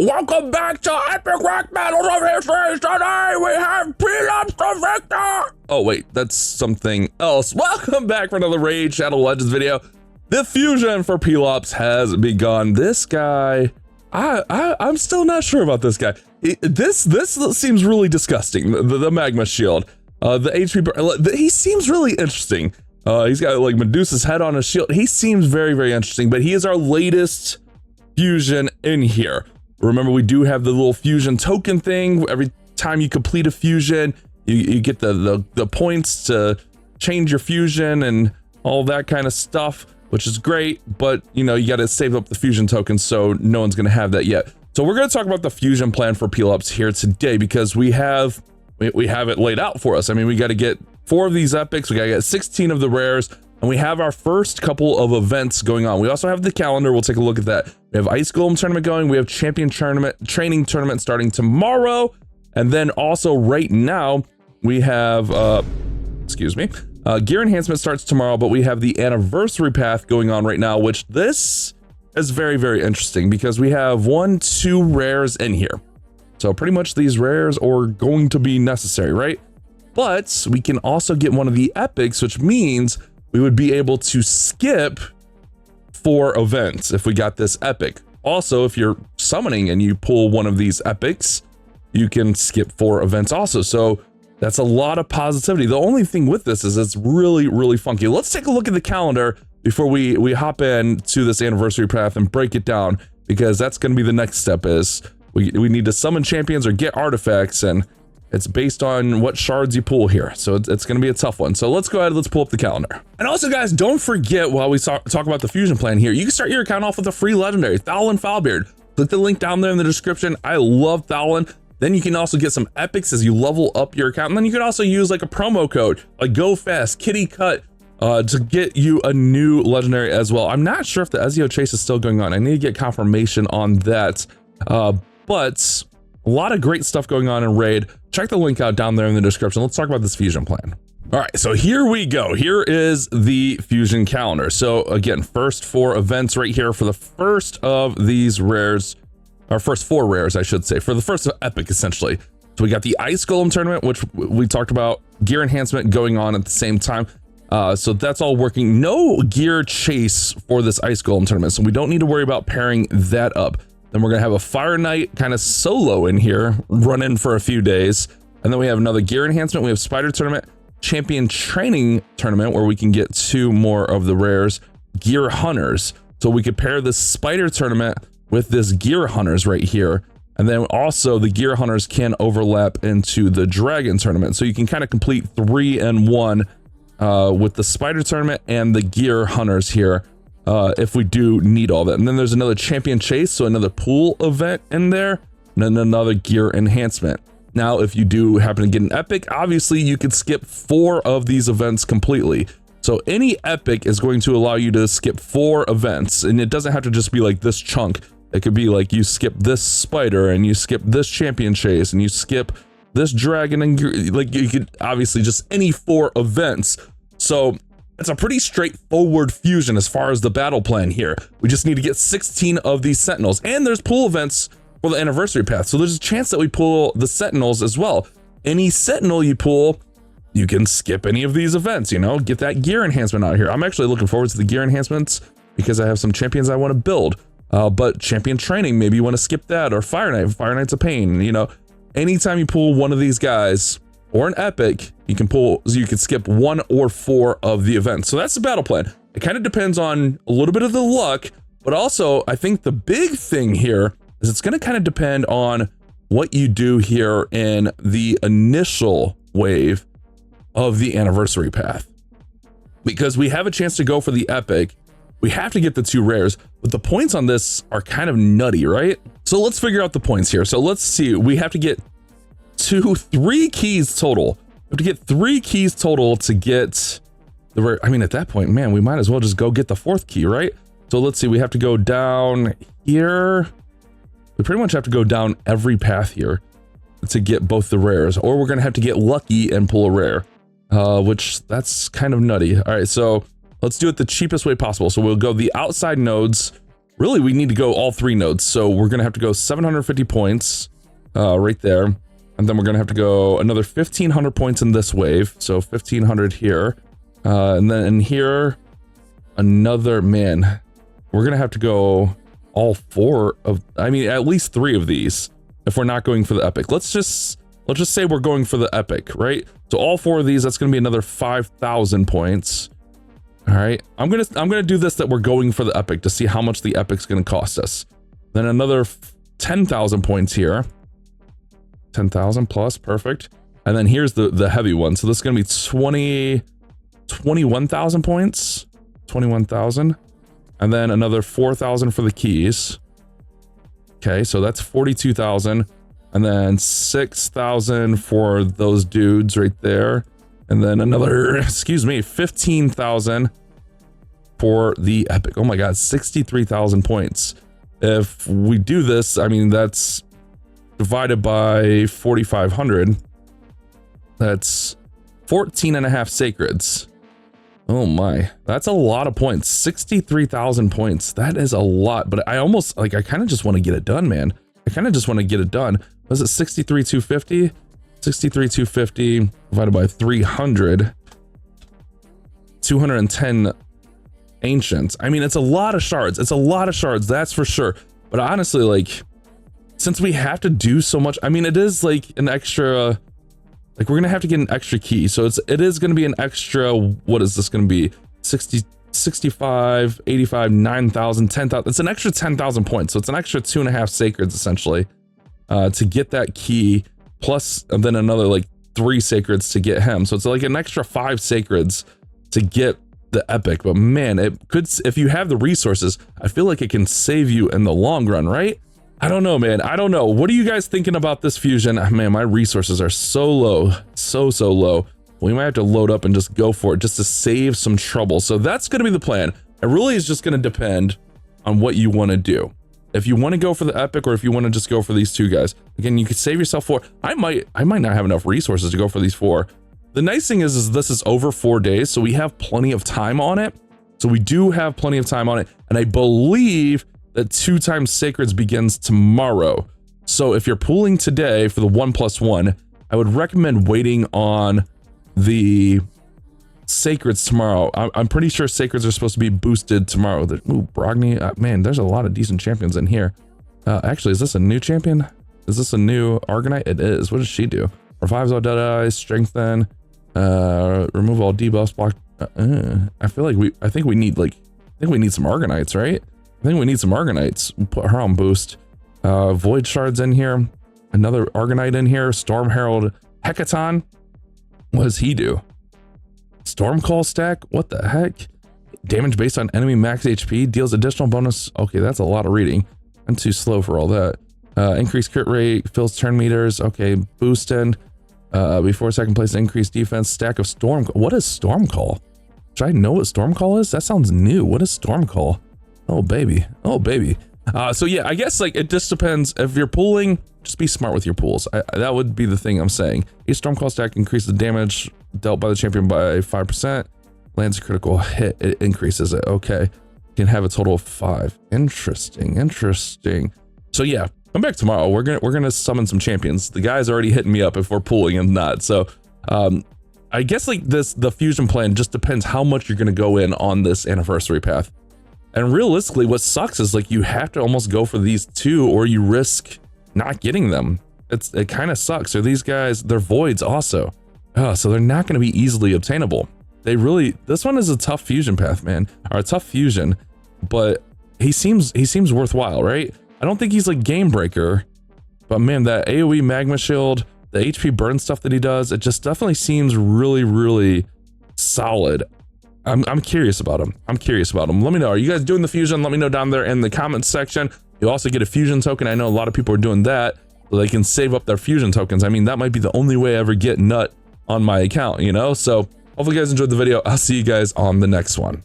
Welcome back to Epic Rock Battles of History. Today we have Pelops the Victor. Oh wait, that's something else. Welcome back for another Raid Shadow Legends video. The fusion for Pelops has begun. This guy, I'm still not sure about this guy. This seems really disgusting. The magma shield, the HP, he seems really interesting. He's got like Medusa's head on his shield. He seems very, very interesting, but he is our latest fusion in here. Remember, we do have the little fusion token thing. Every time you complete a fusion, you get the points to change your fusion and all that kind of stuff, which is great. But you know, you got to save up the fusion tokens, so no one's going to have that yet. So we're going to talk about the fusion plan for Pelops here today, because we have it laid out for us. I mean, we got to get 4 of these epics, we got to get 16 of the rares, and we have our first couple of events going on. We also have the calendar. We'll take a look at that. We have Ice Golem tournament going. We have champion training tournament starting tomorrow. And then also right now we have, gear enhancement starts tomorrow, but we have the anniversary path going on right now, which this is very, very interesting because we have 2 rares in here. So pretty much these rares are going to be necessary, right? But we can also get one of the epics, which means we would be able to skip 4 events if we got this epic. Also, if you're summoning and you pull one of these epics, you can skip 4 events also. So that's a lot of positivity. The only thing with this is it's really, really funky. Let's take a look at the calendar before we hop in to this anniversary path and break it down, because that's going to be the next step. Is we need to summon champions or get artifacts, and it's based on what shards you pull here. So it's going to be a tough one. So let's go ahead, let's pull up the calendar. And also guys, don't forget, while we talk about the fusion plan here, you can start your account off with a free legendary, Thowlin Foulbeard. Click the link down there in the description. I love Thowlin. Then you can also get some epics as you level up your account. And then you can also use like a promo code, like Go Fast, Kitty Cut, to get you a new legendary as well. I'm not sure if the Ezio chase is still going on. I need to get confirmation on that. But a lot of great stuff going on in Raid. Check the link out down there in the description. Let's talk about this fusion plan. All right, so here we go. Here is the fusion calendar. So again, first 4 events right here for the first of these rares, or first 4 rares, I should say, for the first epic, essentially. So we got the Ice Golem tournament, which we talked about, gear enhancement going on at the same time. So that's all working. No gear chase for this Ice Golem tournament, so we don't need to worry about pairing that up. Then we're gonna have a Fire Knight kind of solo in here, run in for a few days. And then we have another gear enhancement. We have Spider Tournament, Champion Training Tournament, where we can get 2 more of the rares, Gear Hunters. So we could pair this Spider Tournament with this Gear Hunters right here. And then also the Gear Hunters can overlap into the Dragon Tournament. So you can kind of complete 3 in 1 with the Spider Tournament and the Gear Hunters here. If we do need all that. And then there's another champion chase, so another pool event in there, and then another gear enhancement. Now, if you do happen to get an epic, obviously you could skip 4 of these events completely. So any epic is going to allow you to skip 4 events, and it doesn't have to just be like this chunk. It could be like you skip this spider, and you skip this champion chase, and you skip this dragon, and like you could obviously just any 4 events. So it's a pretty straightforward fusion as far as the battle plan here. We just need to get 16 of these sentinels, and there's pool events for the anniversary path. So there's a chance that we pull the sentinels as well. Any sentinel you pull, you can skip any of these events, you know, get that gear enhancement out here. I'm actually looking forward to the gear enhancements because I have some champions I want to build. But champion training, maybe you want to skip that, or Fire Knight. Fire Knight's a pain, you know. Anytime you pull one of these guys, or an epic, you can skip 1 or 4 of the events. So that's the battle plan. It kind of depends on a little bit of the luck, but also I think the big thing here is it's going to kind of depend on what you do here in the initial wave of the anniversary path. Because we have a chance to go for the epic, we have to get the 2 rares, but the points on this are kind of nutty, right? So let's figure out the points here. So let's see, we have to get 3 keys total. We have to get 3 keys total to get the rare. I mean, at that point, man, we might as well just go get the 4th key, right? So let's see, we have to go down here. We pretty much have to go down every path here to get both the rares, or we're gonna have to get lucky and pull a rare, which that's kind of nutty. All right, so let's do it the cheapest way possible. So we'll go the outside nodes really we need to go all 3 nodes. So we're going to have to go 750 points right there. And then we're going to have to go another 1,500 points in this wave. So 1,500 here. And then in here, another, man, we're going to have to go all 4 of, I mean, at least 3 of these if we're not going for the epic. Let's just say we're going for the epic, right? So all 4 of these, that's going to be another 5,000 points. All right, I'm gonna do this that we're going for the epic to see how much the epic's going to cost us. Then another 10,000 points here. 10,000 plus, perfect. And then here's the heavy one. So this is going to be 21,000 points. 21,000. And then another 4,000 for the keys. Okay, so that's 42,000. And then 6,000 for those dudes right there. And then another, excuse me, 15,000 for the epic. Oh my God, 63,000 points. If we do this, I mean, that's divided by 4,500. That's 14.5 sacreds. Oh my, that's a lot of points. 63,000 points. That is a lot, but I almost, like, I kind of just want to get it done, man. I kind of just want to get it done. Was it 63,250? 63,250 divided by 300. 210 ancients. I mean, it's a lot of shards. It's a lot of shards, that's for sure. But honestly, like, since we have to do so much, I mean, it is like an extra, like, we're gonna have to get an extra key. So it is gonna be an extra, what is this gonna be? 60, 65, 85, 9,000, 10,000. It's an extra 10,000 points. So it's an extra 2.5 sacreds essentially to get that key, plus then another like 3 sacreds to get him. So it's like an extra 5 sacreds to get the epic. But man, it could, if you have the resources, I feel like it can save you in the long run, right? I don't know, man. I don't know. What are you guys thinking about this fusion? Man, my resources are so low, so low. We might have to load up and just go for it just to save some trouble. So that's going to be the plan. It really is just going to depend on what you want to do. If you want to go for the epic, or if you want to just go for these 2 guys. Again, you could save yourself 4. I might not have enough resources to go for these 4. The nice thing is this is over 4 days, so we have plenty of time on it. So we do have plenty of time on it, and I believe that 2 times sacreds begins tomorrow. So if you're pooling today for the 1+1, I would recommend waiting on the sacreds tomorrow. I'm pretty sure sacreds are supposed to be boosted tomorrow. Ooh, Brogni, man, there's a lot of decent champions in here. Actually, is this a new champion? Is this a new Argonite? It is. What does she do? Revives all dead eyes, strengthen, remove all debuffs, block. I think we need some Argonites, right? I think we need some Argonites. We'll put her on boost. Void shards in here. Another Argonite in here. Storm Herald Hecaton. What does he do? Stormcall stack? What the heck? Damage based on enemy max HP. Deals additional bonus. Okay, that's a lot of reading. I'm too slow for all that. Increased crit rate. Fills turn meters. Okay, boost in. Before second place, increased defense. Stack of storm. What is Stormcall? Should I know what Stormcall is? That sounds new. What is Stormcall? Oh, baby. Oh, baby. So yeah, I guess like it just depends. If you're pooling, just be smart with your pools. That would be the thing I'm saying. Each Stormcall stack increases damage dealt by the champion by 5%. Lands a critical hit, it increases it. Okay. You can have a total of 5. Interesting. So yeah, come back tomorrow. We're gonna summon some champions. The guy's already hitting me up if we're pooling and not. So I guess like the fusion plan just depends how much you're gonna go in on this anniversary path. And realistically, what sucks is like you have to almost go for these 2 or you risk not getting them. It kind of sucks. So these guys, they're voids also. So they're not going to be easily obtainable. This one is a tough fusion path, man, or a tough fusion, but he seems worthwhile, right? I don't think he's like game breaker, but man, that AoE magma shield, the HP burn stuff that he does, it just definitely seems really solid. I'm curious about him. Let me know. Are you guys doing the fusion? Let me know down there in the comments section. You also get a fusion token. I know a lot of people are doing that so they can save up their fusion tokens. I mean, that might be the only way I ever get nut on my account, you know? So hopefully you guys enjoyed the video. I'll see you guys on the next one.